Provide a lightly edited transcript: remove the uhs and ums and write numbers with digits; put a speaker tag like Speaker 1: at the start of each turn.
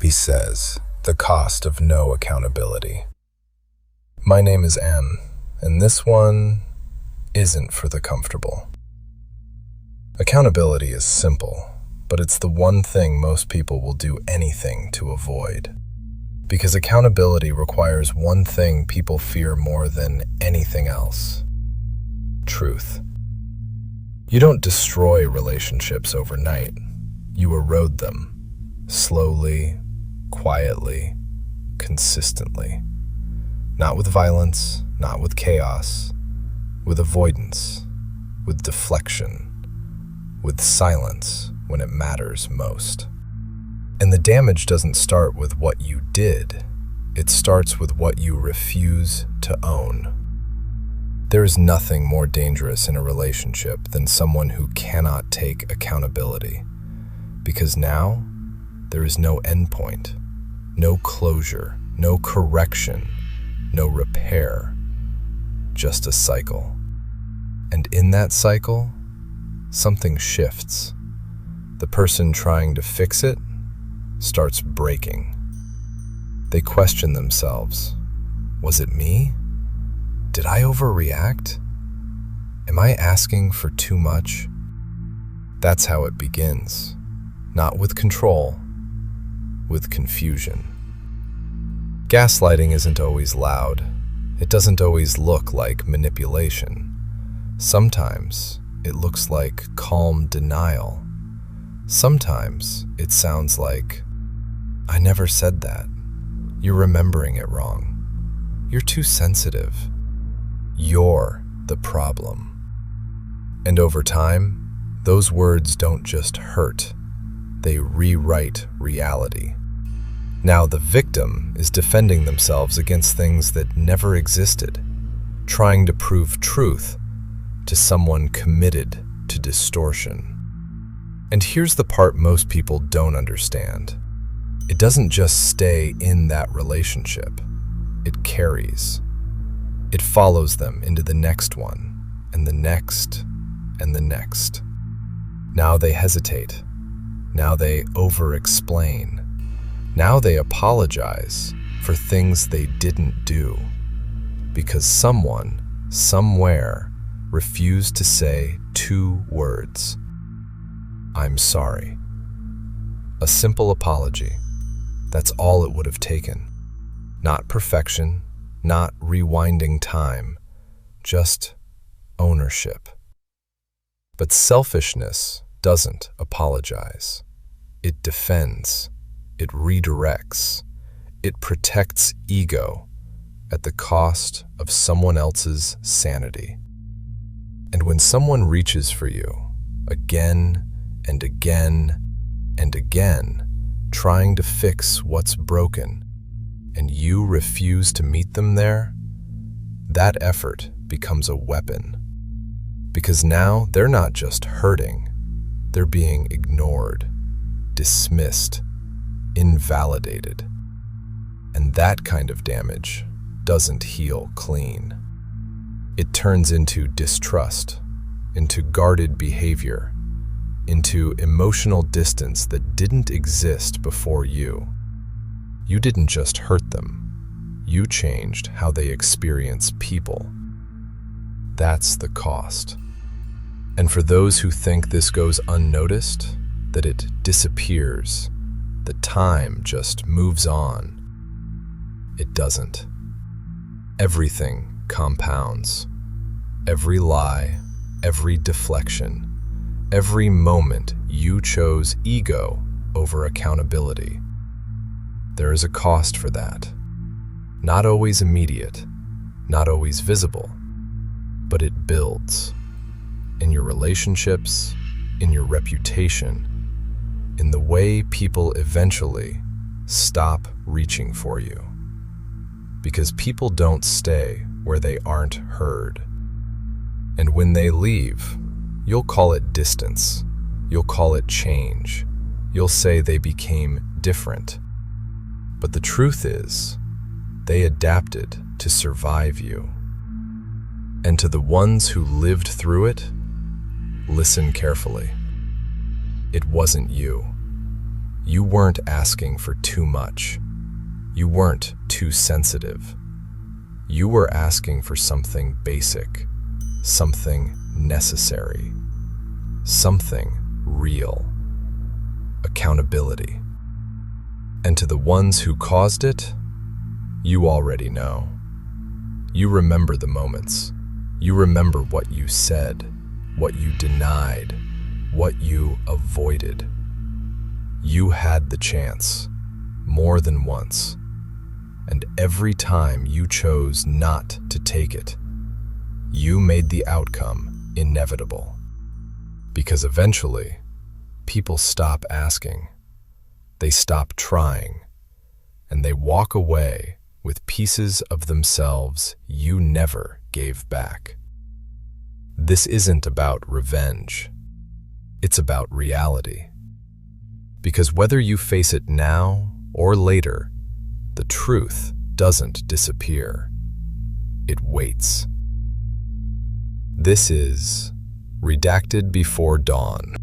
Speaker 1: He says, the cost of no accountability. My name is M, and this one isn't for the comfortable. Accountability is simple, but it's the one thing most people will do anything to avoid. Because accountability requires one thing people fear more than anything else: truth. You don't destroy relationships overnight. You erode them, slowly, quietly, consistently. Not with violence, not with chaos, with avoidance, with deflection, with silence when it matters most. And the damage doesn't start with what you did. It starts with what you refuse to own. There is nothing more dangerous in a relationship than someone who cannot take accountability. Because now, there is no endpoint, no closure, no correction, no repair, just a cycle. And in that cycle, something shifts. The person trying to fix it starts breaking. They question themselves. Was it me? Did I overreact? Am I asking for too much? That's how it begins. Not with control, with confusion. Gaslighting isn't always loud. It doesn't always look like manipulation. Sometimes it looks like calm denial. Sometimes it sounds like, I never said that. You're remembering it wrong. You're too sensitive. You're the problem. And over time, those words don't just hurt. They rewrite reality. Now the victim is defending themselves against things that never existed, trying to prove truth to someone committed to distortion. And here's the part most people don't understand. It doesn't just stay in that relationship. It carries. It follows them into the next one, and the next, and the next. Now they hesitate. Now they over-explain. Now they apologize for things they didn't do because someone, somewhere, refused to say 2 words. I'm sorry. A simple apology. That's all it would have taken. Not perfection, not rewinding time, just ownership. But selfishness doesn't apologize. It defends. It redirects. It protects ego at the cost of someone else's sanity. And when someone reaches for you again and again and again, trying to fix what's broken, and you refuse to meet them there, that effort becomes a weapon. Because now they're not just hurting, they're being ignored, dismissed, invalidated. And that kind of damage doesn't heal clean. It turns into distrust, into guarded behavior, into emotional distance that didn't exist before you. You didn't just hurt them. You changed how they experience people. That's the cost. And for those who think this goes unnoticed, that it disappears, that time just moves on, it doesn't. Everything compounds. Every lie, every deflection, every moment you chose ego over accountability. There is a cost for that. Not always immediate, not always visible, but it builds. In your relationships, in your reputation, in the way people eventually stop reaching for you. Because people don't stay where they aren't heard. And when they leave, you'll call it distance. You'll call it change. You'll say they became different. But the truth is, they adapted to survive you. And to the ones who lived through it, listen carefully. It wasn't you. You weren't asking for too much. You weren't too sensitive. You were asking for something basic, something necessary, something real. Accountability. And to the ones who caused it, you already know. You remember the moments. You remember what you said, what you denied, what you avoided. You had the chance, more than once. And every time you chose not to take it, you made the outcome inevitable. Because eventually, people stop asking, they stop trying, and they walk away with pieces of themselves you never gave back. This isn't about revenge. It's about reality. Because whether you face it now or later, the truth doesn't disappear. It waits. This is Redacted Before Dawn.